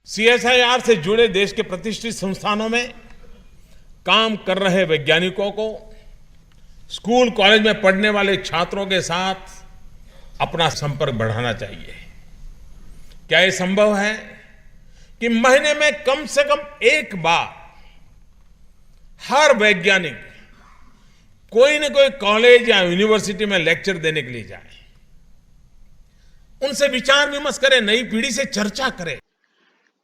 CSIR से जुड़े देश के प्रतिष्ठित संस्थानों में काम कर रहे वैज्ञानिकों को स्कूल कॉलेज में पढ़ने वाले छात्रों के साथ अपना संपर्क बढ़ाना चाहिए। क्या ये संभव है कि महीने में कम से कम एक बार हर वैज्ञानिक कोई न कोई कॉलेज या यूनिवर्सिटी में लेक्चर देने के लिए जाए, उनसे विचार विमर्श करें, नई पीढ़ी से चर्चा करें।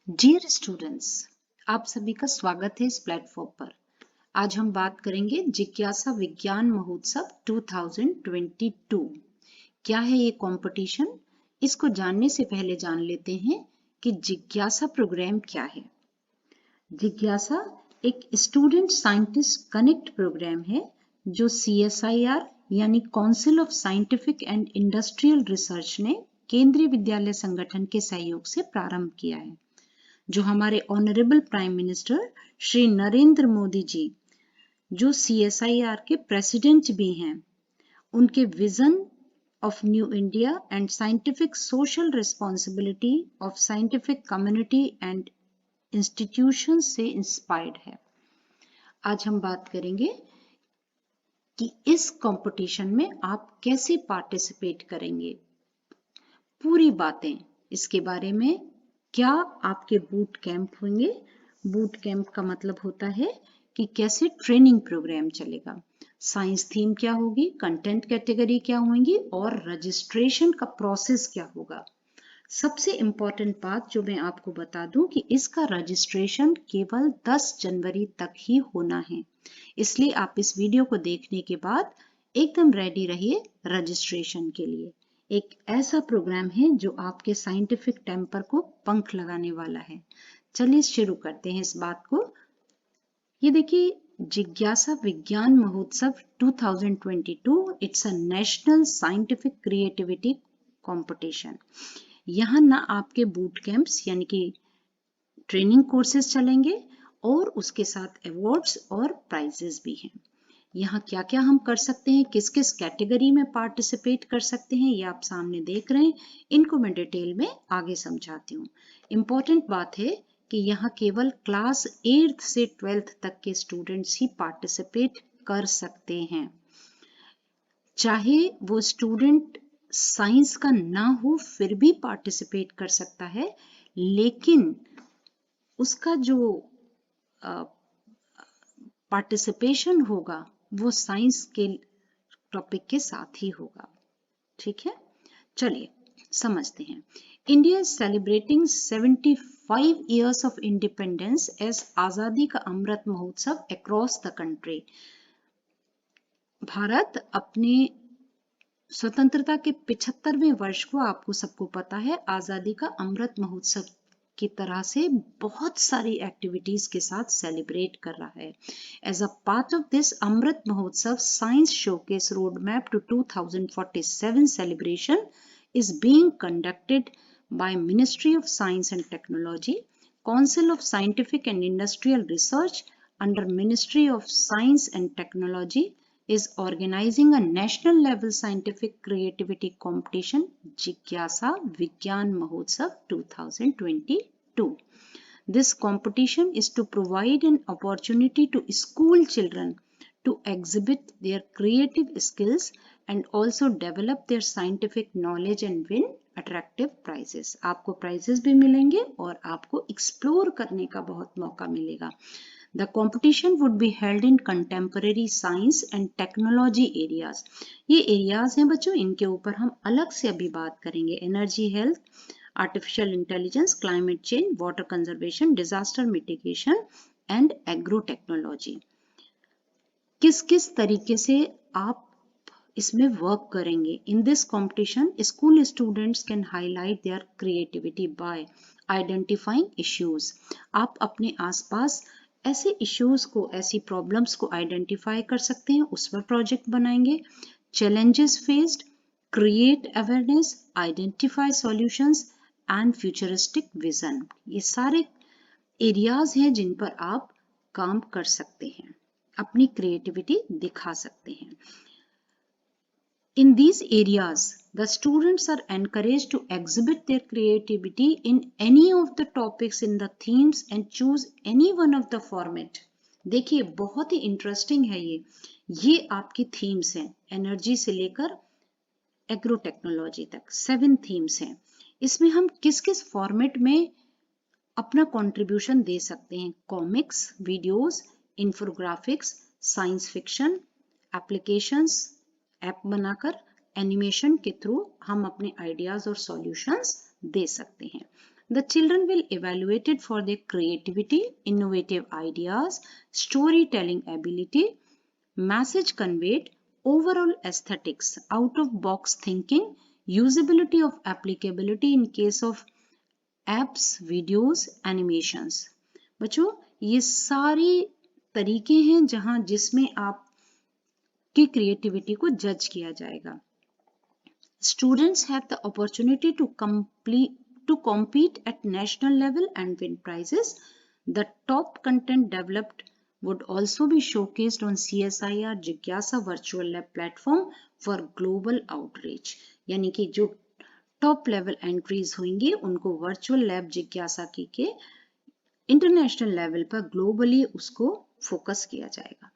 डियर स्टूडेंट्स, आप सभी का स्वागत है इस प्लेटफॉर्म पर। आज हम बात करेंगे जिज्ञासा विज्ञान महोत्सव 2022। क्या है ये कंपटीशन? इसको जानने से पहले जान लेते हैं कि जिज्ञासा प्रोग्राम क्या है। जिज्ञासा एक स्टूडेंट साइंटिस्ट कनेक्ट प्रोग्राम है जो CSIR यानी council of scientific and industrial research ने केंद्रीय विद्यालय संगठन के सहयोग से प्रारंभ किया है, जो हमारे honourable prime minister Shri Narendra Modi ji, जो CSIR के प्रेसिडेंट भी हैं, उनके vision of new India and scientific social responsibility of scientific community and institution से इंस्पायर्ड है। आज हम बात करेंगे कि इस कंपटीशन में आप कैसे पार्टिसिपेट करेंगे। पूरी बातें इसके बारे में, क्या आपके बूट कैंप होंगे। बूट कैंप का मतलब होता है कि कैसे ट्रेनिंग प्रोग्राम चलेगा, साइंस थीम क्या होगी, कंटेंट कैटेगरी क्या होंगी और रजिस्ट्रेशन का प्रोसेस क्या होगा। सबसे इंपॉर्टेंट बात जो मैं आपको बता दूं कि इसका रजिस्ट्रेशन केवल 10 जनवरी तक ही होना है, इसलिए आप इस वीडियो को देखने के बाद एकदम रेडी रहिए रजिस्ट्रेशन के लिए। एक ऐसा प्रोग्राम है जो आपके साइंटिफिक टेम्पर को पंख लगाने वाला है। चलिए शुरू करते हैं इस बात को। ये देखिए, जिज्ञासा विज्ञान महोत्सव 2022 it's a national scientific creativity competition. यहाँ ना आपके बूट कैंप्स यानी कि ट्रेनिंग कोर्सेज चलेंगे और उसके साथ अवार्ड्स और प्राइजेस भी हैं। यहाँ क्या क्या हम कर सकते हैं, किस किस कैटेगरी में पार्टिसिपेट कर सकते हैं, ये आप सामने देख रहे हैं। इनको मैं डिटेल में आगे समझाती हूँ। इम्पॉर्टेंट बात है कि यहाँ केवल क्लास 8th से 12th तक के स्टूडेंट्स ही पार्टिसिपेट कर सकते हैं। चाहे वो स्टूडेंट साइंस का ना हो फिर भी पार्टिसिपेट कर सकता है, लेकिन उसका जो पार्टिसिपेशन होगा वो साइंस के टॉपिक के साथ ही होगा। ठीक है, चलिए समझते हैं। India is celebrating 75 years of independence as Azadi ka Amrit Mahotsav across the country. Bharat अपने स्वतंत्रता के 75वें वर्ष को, आपको सबको पता है, आजादी का अमृत महोत्सव की तरह से बहुत सारी एक्टिविटीज के साथ सेलिब्रेट कर रहा है। As a part of this Amrit Mahotsav science showcase road map to 2047 celebration is being conducted by Ministry of Science and Technology, Council of Scientific and Industrial Research under Ministry of Science and Technology is organizing a national level scientific creativity competition, Jigyasa Vigyan Mahotsav 2022. This competition is to provide an opportunity to school children to exhibit their creative skills and also develop their scientific knowledge and win attractive prizes. आपको prizes भी मिलेंगे और आपको explore करने का बहुत मौका मिलेगा। The competition would be held in contemporary science and technology areas. ये areas हैं बच्चों, इनके ऊपर हम अलग से अभी बात करेंगे। Energy, health, artificial intelligence, climate change, water conservation, disaster mitigation and agro technology. किस किस तरीके से आप इसमें वर्क करेंगे। In this competition school students can highlight their creativity by identifying issues. आप अपने आसपास ऐसे इश्यूज को, ऐसी प्रॉब्लम्स को आइडेंटिफाई कर सकते हैं, उस पर प्रोजेक्ट बनाएंगे। Challenges faced, create awareness, identify solutions and futuristic vision. ये सारे एरियाज हैं जिन पर आप काम कर सकते हैं, अपनी क्रिएटिविटी दिखा सकते हैं। In these areas, the students are encouraged to exhibit their creativity in any of the topics in the themes and choose any one of the format. देखिए बहुत ही इंटरेस्टिंग है ये आपकी थीम्स हैं, एनर्जी से लेकर एग्रो टेक्नोलॉजी तक 7 themes हैं। इसमें हम किस किस फॉर्मेट में अपना कंट्रीब्यूशन दे सकते हैं। Comics, videos, infographics, science fiction, applications, app बनाकर, एनिमेशन के थ्रू हम अपने आइडियाज और सॉल्यूशंस दे सकते हैं। The children will evaluated for their creativity, innovative ideas, storytelling ability, message conveyed, overall aesthetics, out of box thinking, usability of applicability in case of apps, videos, animations. बच्चों ये सारी तरीके हैं जहां जिसमें आपकी क्रिएटिविटी को जज किया जाएगा। Students have the opportunity to compete at national level and win prizes. The top content developed would also be showcased on CSIR Jigyasa virtual lab platform for global outreach. यानी कि जो टॉप लेवल एंट्रीज होंगी उनको virtual lab जिज्ञासा की के international level पर globally उसको फोकस किया जाएगा।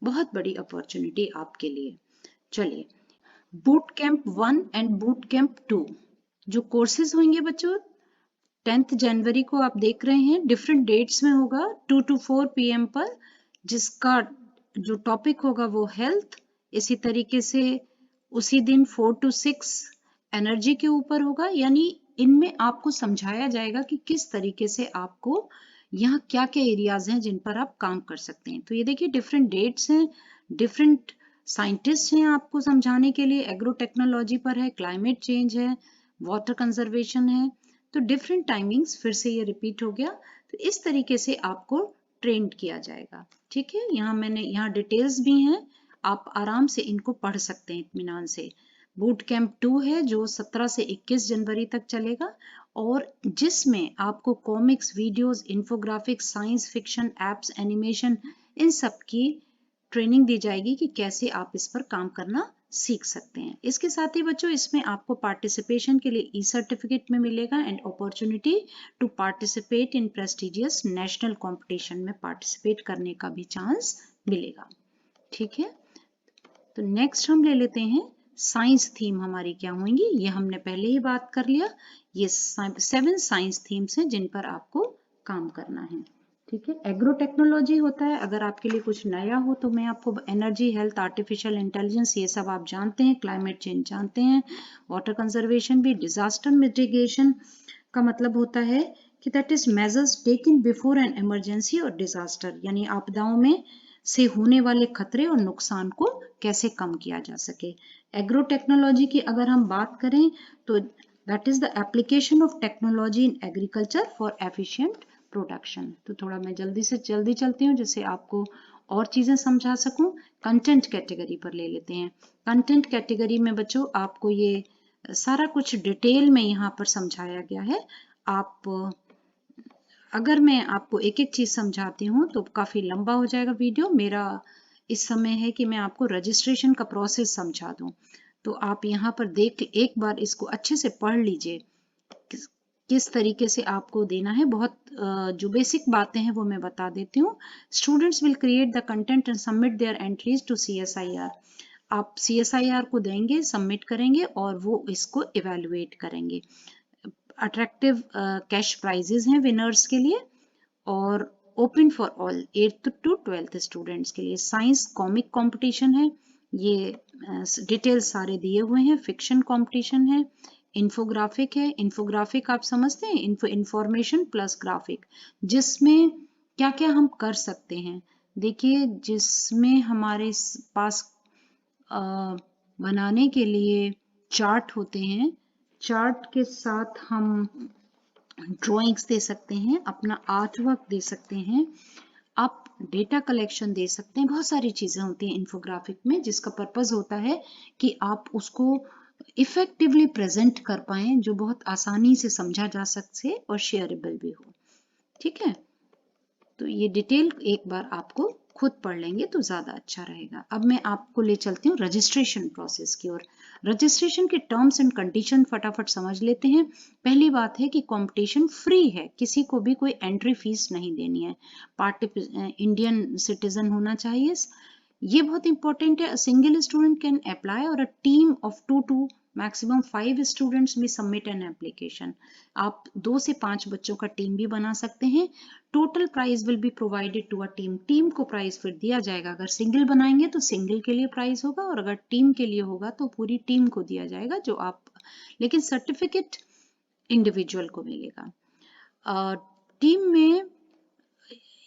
बहुत बड़ी अपॉर्चुनिटी आपके लिए। चलिए, boot camp 1 and boot camp 2 जो कोर्सेज होंगे बच्चों 10th जनवरी को आप देख रहे हैं, डिफरेंट डेट्स में होगा 2 to 4 PM पर, जिसका जो टॉपिक होगा वो हेल्थ। इसी तरीके से उसी दिन 4 to 6 एनर्जी के ऊपर होगा। यानी इनमें आपको समझाया जाएगा कि किस तरीके से आपको यहाँ क्या क्या एरियाज हैं जिन पर आप काम कर सकते हैं। तो ये देखिए डिफरेंट डेट्स हैं, डिफरेंट साइंटिस्ट हैं आपको समझाने के लिए। एग्रो टेक्नोलॉजी पर है, क्लाइमेट चेंज है, वाटर कंजर्वेशन है। तो डिफरेंट टाइमिंग्स फिर से ये रिपीट हो गया। तो इस तरीके से आपको ट्रेंड किया जाएगा। ठीक है, यहाँ डिटेल्स भी हैं, आप आराम से इनको पढ़ सकते हैं इत्मीनान से। बूट कैंप 2 है जो 17 से 21 जनवरी तक चलेगा और जिसमें आपको comics, videos, infographics, science fiction, apps, animation इन सब की ट्रेनिंग दी जाएगी कि कैसे आप इस पर काम करना सीख सकते हैं। इसके साथ ही बच्चों इसमें आपको पार्टिसिपेशन के लिए ई-सर्टिफिकेट में मिलेगा and opportunity to participate in prestigious national competition में पार्टिसिपेट करने का भी चांस मिलेगा। ठीक है, तो नेक्स्ट हम ले लेते हैं साइंस थीम हमारी क्या होंगी। ये हमने पहले ही बात कर लिया। ये 7 साइंस थीम्स हैं जिन पर आपको काम करना है। ठीक है, एग्रो टेक्नोलॉजी होता है। अगर आपके लिए कुछ नया हो तो मैं आपको एनर्जी, हेल्थ, आर्टिफिशियल इंटेलिजेंस ये सब आप जानते हैं, क्लाइमेट चेंज जानते हैं, वाटर कंजर्वेशन भी। डिजास्टर मिटिगेशन का मतलब होता है कि that is measures taken before an emergency और डिजास्टर, यानी आपदाओं में से होने वाले खतरे और नुकसान को कैसे कम किया जा सके। एग्रो टेक्नोलॉजी की अगर हम बात करें तो that is the application of technology in agriculture for efficient production. तो थोड़ा मैं जल्दी चलती हूँ जिससे आपको और चीजें समझा सकूं। कंटेंट कैटेगरी पर ले लेते हैं। कंटेंट कैटेगरी में बच्चों आपको ये सारा कुछ डिटेल में यहाँ पर समझाया गया है। आप अगर मैं आपको एक एक चीज समझाती हूँ तो काफी लंबा हो जाएगा वीडियो। मेरा इस समय है कि मैं आपको रजिस्ट्रेशन का प्रोसेस समझा दूं। तो आप यहाँ पर देख एक बार इसको अच्छे से पढ़ लीजिए किस तरीके से आपको देना है। बहुत जो बेसिक बातें हैं वो मैं बता देती हूँ। Students will create the content and submit their entries to CSIR। आप CSIR को देंगे, सबमिट करेंगे और वो इसको इवेलुएट करेंगे। अट्रैक्टिव कैश प्राइजेस हैं विनर्स के लिए और open for all 8th to 12th students के लिए। साइंस कॉमिक कंपटीशन है, ये डिटेल्स सारे दिए हुए हैं। फिक्शन कंपटीशन है, इन्फोग्राफिक है। इन्फोग्राफिक आप समझते हैं, इंफॉर्मेशन प्लस ग्राफिक, जिसमें क्या क्या हम कर सकते हैं। देखिए जिसमें हमारे पास बनाने के लिए चार्ट होते हैं, चार्ट के साथ हम ड्राइंग्स दे सकते हैं, अपना आर्ट वर्क दे सकते हैं, आप डेटा कलेक्शन दे सकते हैं। बहुत सारी चीजें होती हैं इन्फोग्राफिक में जिसका पर्पस होता है कि आप उसको इफेक्टिवली प्रेजेंट कर पाएं, जो बहुत आसानी से समझा जा सके और शेयरेबल भी हो। ठीक है, तो ये डिटेल एक बार आपको खुद पढ़ लेंगे तो ज्यादा अच्छा रहेगा। अब मैं आपको ले चलती हूँ रजिस्ट्रेशन प्रोसेस की ओर। रजिस्ट्रेशन के टर्म्स एंड कंडीशन फटाफट समझ लेते हैं। पहली बात है कि कंपटीशन फ्री है, किसी को भी कोई एंट्री फीस नहीं देनी है, इंडियन सिटीजन होना चाहिए। ये बहुत इंपॉर्टेंट है। सिंगल स्टूडेंट कैन अप्लाई और a team of 2 to maximum 5 students में सबमिट एन एप्लीकेशन। आप 2 से 5 बच्चों का टीम भी बना सकते हैं। Total prize will be provided to a team. Team को प्राइज फिर दिया जाएगा। अगर सिंगल बनाएंगे तो सिंगल के लिए प्राइज होगा, और अगर टीम के लिए होगा तो पूरी टीम को दिया जाएगा, जो आप, लेकिन सर्टिफिकेट इंडिविजुअल को मिलेगा। टीम में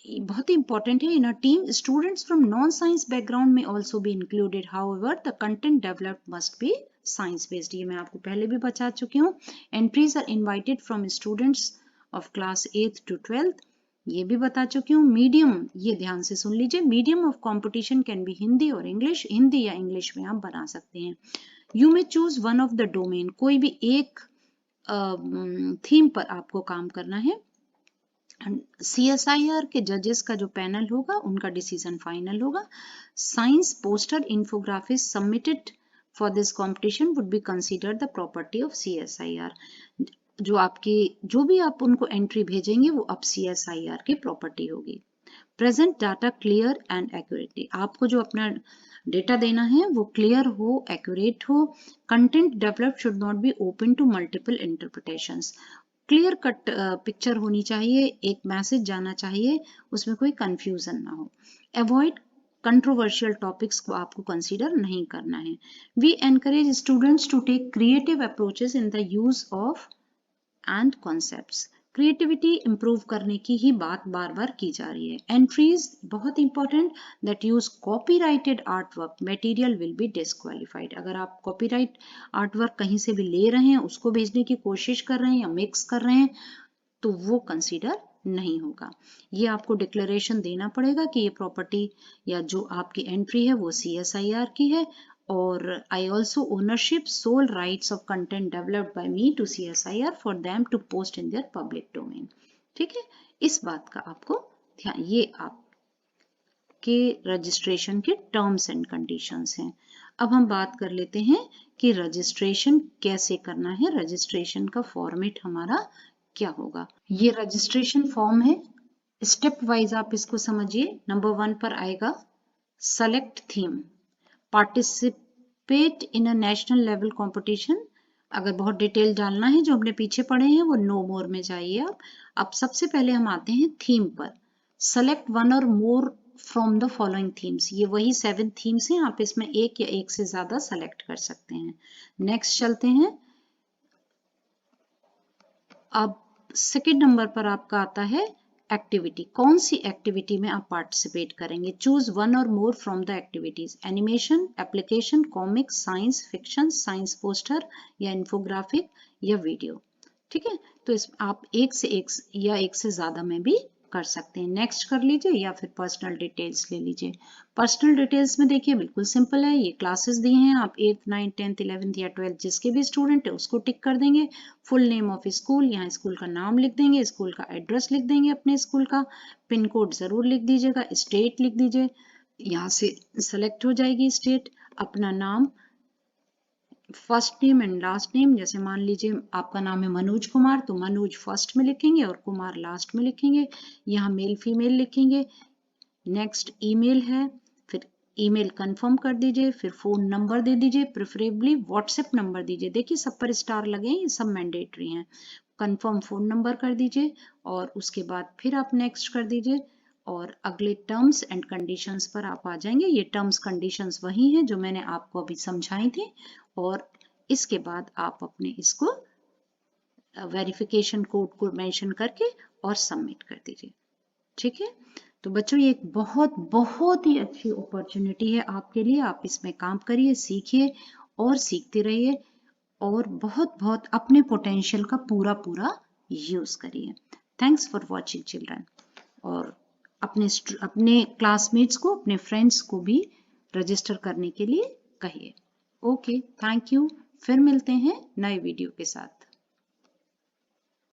बहुत इंपॉर्टेंट है, in a team students from non science background में also be included, however the content developed must be science based. ये मैं आपको पहले भी बता चुकी हूँ। Entries are invited from students of class 8th to 12th, ये भी बता चुकी हूँ। मीडियम, ये ध्यान से सुन लीजिए, medium of competition can be Hindi और इंग्लिश। हिंदी या इंग्लिश में आप बना सकते हैं। You may choose one of the domain, कोई भी एक थीम पर आपको काम करना है। CSIR के जजेस का जो पैनल होगा उनका डिसीजन फाइनल होगा। Science poster infographics submitted for this competition would be considered the property of CSIR। जो भी आप उनको एंट्री भेजेंगे वो अब CSIR की प्रॉपर्टी होगी। Present data clear and accurately, आपको जो अपना डेटा देना है वो क्लियर हो, एक्यूरेट हो। Content develop should not be open to multiple interpretations. Clear cut picture होनी चाहिए, एक मैसेज जाना चाहिए, उसमें कोई कंफ्यूजन ना हो। अवॉइड कंट्रोवर्शियल टॉपिक्स को आपको कंसीडर नहीं करना है। We encourage students to take creative approaches in the use of and concepts. Creativity improve करने की ही बात बार बार की जा रही है। एंट्रीज बहुत important, that use copyrighted art work material will be disqualified. अगर आप कॉपीराइट आर्ट वर्क कहीं से भी ले रहे हैं, उसको भेजने की कोशिश कर रहे हैं या मिक्स कर रहे हैं, तो वो कंसीडर नहीं होगा। ये आपको डिक्लेरेशन देना पड़ेगा कि ये प्रॉपर्टी या जो आपकी एंट्री है वो CSIR की है, और I also ownership sole rights of content developed by me to CSIR for them to post in their public domain. ठीक है, इस बात का आपको ध्यान, ये आपके रजिस्ट्रेशन के टर्म्स एंड कंडीशंस हैं। अब हम बात कर लेते हैं कि रजिस्ट्रेशन कैसे करना है। रजिस्ट्रेशन का फॉर्मेट हमारा क्या होगा। ये रजिस्ट्रेशन फॉर्म है, स्टेप वाइज आप इसको समझिए। नंबर 1 पर आएगा select theme, participate in a national level competition. अगर बहुत डिटेल डालना है जो हमने पीछे पढ़े हैं वो नो मोर में जाइए आप। अब सबसे पहले हम आते हैं थीम पर। सेलेक्ट वन और more from the following themes, ये वही 7 थीम्स हैं, आप इसमें एक या एक से ज्यादा सेलेक्ट कर सकते हैं। नेक्स्ट चलते हैं। अब सेकेंड नंबर पर आपका आता है एक्टिविटी, कौन सी एक्टिविटी में आप पार्टिसिपेट करेंगे। चूज वन और more from the activities, animation, application, comics, science fiction, science poster या इन्फोग्राफिक या वीडियो। ठीक है, तो इस आप एक से एक या एक से ज्यादा में भी कर सकते हैं। नेक्स्ट कर लीजिए या फिर पर्सनल डिटेल्स ले लीजिए। पर्सनल डिटेल्स में देखिए बिल्कुल सिंपल है, ये क्लासेस दी हैं, आप 8th 9th 10th 11th या 12th जिसके भी स्टूडेंट है उसको टिक कर देंगे। फुल नेम ऑफ स्कूल, यहाँ स्कूल का नाम लिख देंगे, स्कूल का एड्रेस लिख देंगे अपने स्कूल का, पिन कोड जरूर लिख दीजिएगा, स्टेट लिख दीजिए, यहाँ से सेलेक्ट हो जाएगी स्टेट। अपना नाम, first name and last name, जैसे मान लीजिए आपका नाम है मनोज कुमार, तो मनोज फर्स्ट में लिखेंगे और कुमार लास्ट में लिखेंगे। यहाँ मेल फीमेल लिखेंगे। नेक्स्ट ईमेल है, फिर ईमेल कंफर्म कर दीजिए, फिर फोन नंबर दे दीजिए, प्रेफरेबली व्हाट्सएप नंबर दीजिए। देखिए सब पर स्टार लगे हैं, ये सब मैंडेटरी हैं। कंफर्म फोन नंबर कर दीजिए और उसके बाद फिर आप नेक्स्ट कर दीजिए और अगले टर्म्स एंड कंडीशंस पर आप आ जाएंगे। ये टर्म्स कंडीशंस वही हैं जो मैंने आपको अभी समझाई थी, और इसके बाद आप अपने इसको वेरिफिकेशन कोड को मेंशन करके और सबमिट कर दीजिए। ठीक है, तो बच्चों ये एक बहुत बहुत ही अच्छी अपॉर्चुनिटी है आपके लिए। आप इसमें काम करिए, सीखिए और सीखते रहिए और बहुत बहुत अपने पोटेंशियल का पूरा पूरा यूज करिए। थैंक्स फॉर वॉचिंग चिल्ड्रन, और अपने क्लासमेट्स को, अपने फ्रेंड्स को भी रजिस्टर करने के लिए कहिए। Okay, thank you. फिर मिलते हैं नए वीडियो के साथ।